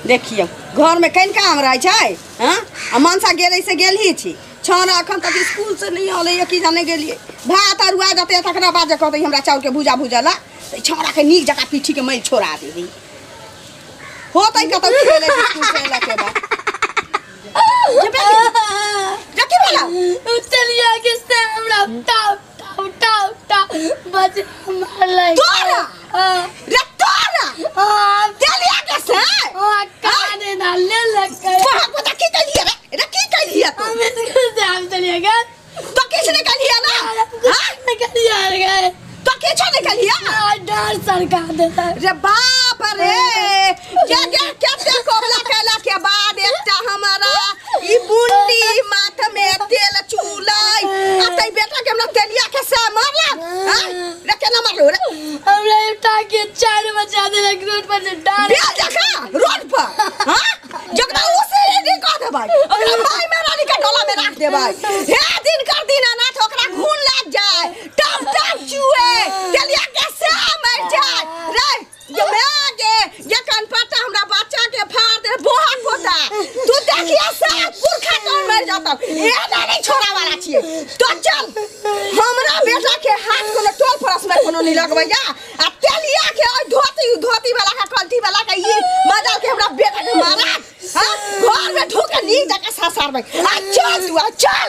देखियो घर में कहीं काम रहे छै हां आ मनसा गेलै से गेल ही छी छौरा अखन तक स्कूल से नहीं आले कि जाने गेलिए भात अरुआ जते तकरा बाद जे कहते हमरा चाउर के भुजा भुजला त छौरा के नीक जका पीठी के मैल छोड़ा देबी होतै कतौ खेले स्कूल से एला के बाद जकी वाला चलिया के से हमरा टाव बच मारले तोरा रे तोरा चलिया के से काने ना ले लग पता की कलिए रे की कलिए तू हम चलिया गए तो किसने कलिए ना हां निकलिया गए तो किसने निकलिया डर सरकार देता रे बाप रे क्या ते कोबला कहला के बाद एकटा हमारा ई बुंडी माथ में तेल चूलाई अतै बेटा के हमरा तेलिया के से मारला हां रे केना मारलो रे हमरा एकटा के 4 बजे दे रोड पर से डाल बे देखा रोड पर हां जकरा उसे नहीं कह दे भाई ओकरा भाई मेरा निका डोला में रख दे भाई हे दिन कर दिन ना तो ओकरा खून लग जाए टप टप चुए तेलिया के से मर जाए रे ये मैं आगे ये कान पटा हमरा बच्चा के फाड़ दे बोहा पोता तू देखिया सब पुरखा कौन मर जाता ए नहीं छोड़ा वाला छिए तो चल हमरा बेटा के हाथ को टोल परस में कोनो नहीं लगबैया आ तेलिया के धोती वाला का कल्टी वाला का ये मजा के हमरा बेटा के मारा हां घर में ढोके नी जका सासार में आ चल तू चल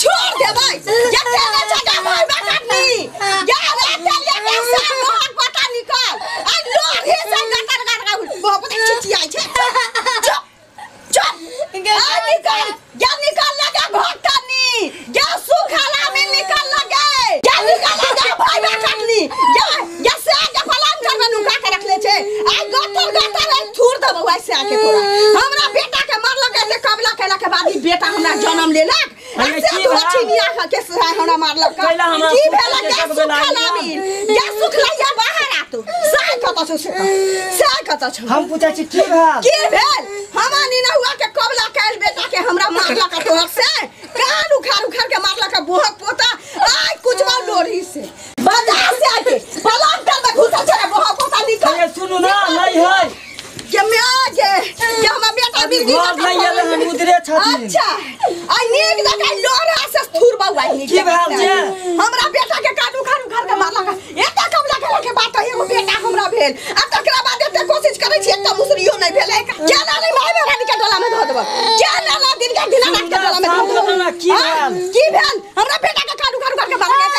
छोड़ दे भाई ये तेरे जगह भाई बकटनी या रे तेलिया के सब मोहन पता निकल आ लोग ही से गटर बहुत चिचिया छे चुप आ निकल लगा घोटनी या सुखाला में निकल लगे या निकल लगा भाई बकटनी या से आगे फलान कर नुका के रख ले छे आ गटर थूर दे बउआ से आके तोरा हमरा बेटा के मार लगे ले कबला केला के बाद ई बेटा हमरा जन्म लेलक ऐसे तो चिनिया खा के हमरा मारलक की भेला के सुखाला में या सुखला बाहर आ तू साय कत छ हम पूछा छी की भेल हमानी ना हुआ के कबला कैल बेटा के हमरा मारलक तोहर से कान उखाड़ के मारलक बोहक पोता आय कुछ मार डोरी से बाजार से आके फलान कर में घुसा छे बोहक पोता निकल सुनो ना नहीं है के मैं आगे के हमरा बेटा बिगड़ी घर नहीं आले हम उधरे छथि अच्छा आई नीक जका लोरा से थूर बउआ नीक की भेल जे हमरा बेटा के काट उखाड़ के मारलक एता कबला के बात एगो बेटा हमरा भेल आ तकरा बाद एते कोशिश करै छी एता मुसरियो नहीं भेलै केना नहीं माय मेरा निके डोला में धो देब केना ना दिन के दिन रात के डोला में धो देब की भेल हमरा बेटा के काट उखाड़ के मारलक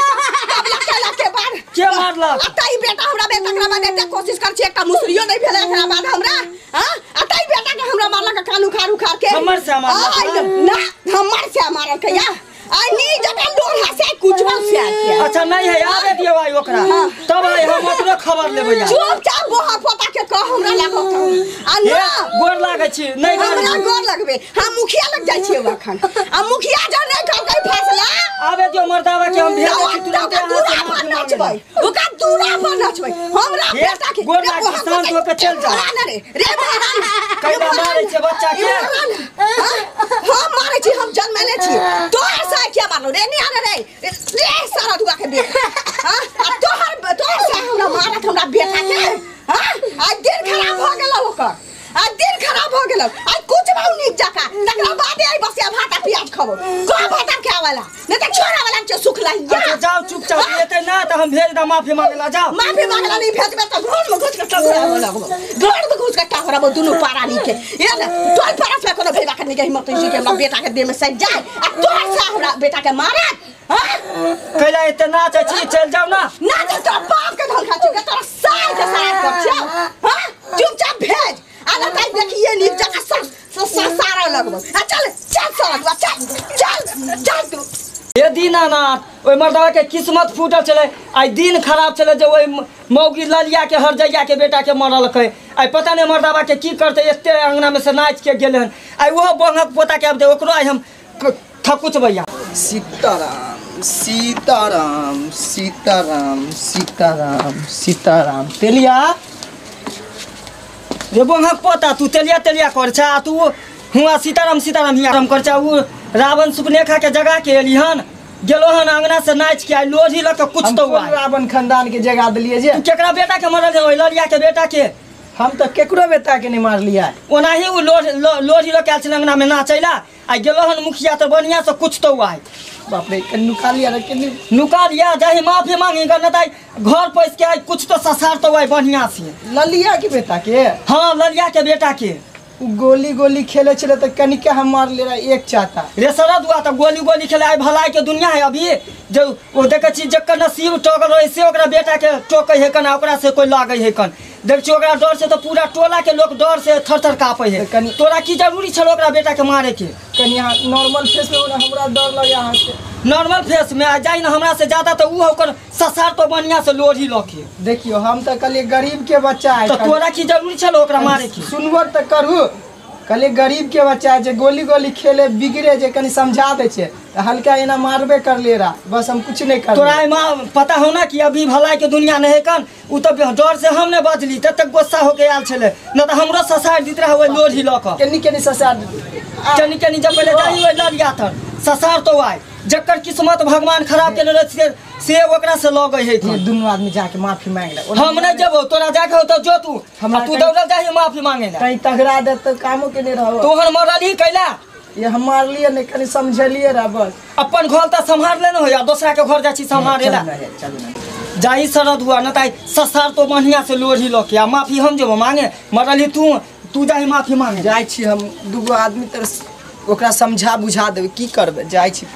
कबला केला के बाद के मारलक अतई बेटा हमरा बेटा तकरा बाद एते कोशिश कर छी एकटा मुसरियो नहीं भेलै एकरा बाद हमरा हां अतई बेटा के हमरा मारलक कान उखाड़ के हमर से मारलक ना हमर से मारल के या आई नी जका लोहा से कुछ बल से आके अच्छा नहीं है आवे दियो भाई ओकरा तब भाई हम ओकरो खबर लेबै या चुपचाप बोहा पोता के कह हमरा लागत आ ना गोर लागै छी नहीं हमरा गोर लगबे हम मुखिया लग जाय छी अखन आ मुखिया जब नहीं करबै फैसला आवे दियो मर्दावा के हम भेज छी तुरंत दूरा पर नचबै ओका दूरा पर नचबै हमरा बेटा के गोर लाग शांत होके चल जा रे महाराज कैला मारै छै बच्चा के हम मारै छी हम जन्मले छी तोहर से क्या मारलो रे नहीं आने रे सारा दुआ के बेटा हां तोहर से हमरा मारत हमरा बेटा के हां आज दिन खराब हो गेल ओकर आज दिन खराब हो गेल आज कुछ बाऊ नीक जका तकरा बाद आई बसिया भात प्याज खबो को भात के आवाला नहीं त छोरा वाला के सुख लाई अच्छा जाओ चुपचाप लेते ना त हम भेज द माफी मांगला जाओ माफी मांगला नहीं भेजबे त घर में घुस के टकरा लगबो घर में घुस के टकरा दुनु पारा नी के ये ना तोय परस में कोनो भेजा करने के हिम्मत नहीं के हमरा बेटा के देह में सज जाए आ तोर से हमरा बेटा के मारे कैला इतना चाची चल जाओ ना ना तो बाप के धन खा चुके तोरा साल के सारा कर छ हां चुपचाप भेज आला ताई देखिए नी जका सारा लगबो चल चल तू ये दीनानाथ ओइ मर्दवा के किस्मत फूटल चले आई दिन खराब चले जे ओइ मौगी ललिया के हरजैया के बेटा के मरल के आई पता नहीं मर्दवा के की करते एते अंगना में से नाच के गेले हन आई वो बंगक पोता के अब दे ओकरो आई हम ठकुच भैया सीताराम सीताराम सीताराम सीताराम सीताराम तेलिया रे बंगक पोता तू तेलिया कर छा तू हुआ सीताराम सीताराम हिया हम कर छा उ रावण सुपनेखा के जगह के एली हन गेलो हन अंगना से नाच के आई लोढ़ी लग के कुछ तो हुआ रावण खानदान के जगह दिलिए जे केकरा बेटा के मरल है ओइ लड़िया के बेटा के हम तो केकरो बेटा के नहीं मार लिया ओनाही उ लोढ़ी लग के आयल छल अंगना में नाचैला आई गेलो हन मुखिया तो बढ़िया से कुछ तो हुआ बाप रे कन्नू नुका लिया रे कन्नू नुका लिया जाहि माफी मांगी कर न घर पैस के आई कुछ तो ससार तो हुआ बढ़िया से ललिया के बेटा के हाँ लड़िया के बेटा के गोली खेले चले तो कनिका हम मार ले रहा एक चाहता रे सरद हुआ तो गोली खेले आई भलाई के दुनिया है अभी जो वो देखे छी जकर नसीब टोकल रहे से ओकरा बेटा के टोकै है कन ओकरा से कोई लागे है कन देख छी ओकरा डर से तो पूरा टोला के लोग डर से थर कापे है तोरा की जरूरी छल ओकरा बेटा के मारे के कनी यहाँ नॉर्मल फेस में हमरा डर लगे यहाँ से नॉर्मल फेस में आ जाई ना हमरा से ज्यादा तो ऊ ओकर ससार तो बढ़िया से लोढ़ी लके देखियो हम तो कल गरीब के बच्चा है तो तोरा की जरूरी छल ओकरा मारे के सुनवर तो करू कल गरीब के बच्चा है जे गोली खेले बिगड़े जे कनी समझा दे छे हल्का एना मारबे कर ले रहा बस हम कुछ नहीं कर तोरा माँ पता हो ना कि अभी भलाई के दुनिया नहीं कन उ तो डर से हम नहीं बचली तब तक गुस्सा होके आयल छले न तो हमरो ससार दित रहा लोढ़ी लक केनी ससार केनी जब पहले जाई ओइ लड़िया थर ससार तो आय जकर किस्मत भगवान खराब के रहे से ओकरा से लगे है दोनों आदमी जाके माफी मांग ले हम नहीं जबो तोरा जाके हो तो जो तू तू दौड़ल जाही माफी मांगे ना कहीं तगड़ा दे तो कामो के नहीं रहो तोहर मरली कैला ये हम मार लिए नहीं कनी समझलिए रा बस अपन घर त संभाल लेना हो या दूसरा के घर जाची संभालेला जाई सरद हुआ न ताई ससार तो बढ़िया से लोढ़ी लके आ माफी हम जब मांगे मरली तू जाही माफी मांगे जाई छी हम दूगो आदमी तर ओकरा समझा बुझा देबे की करबे जाई छी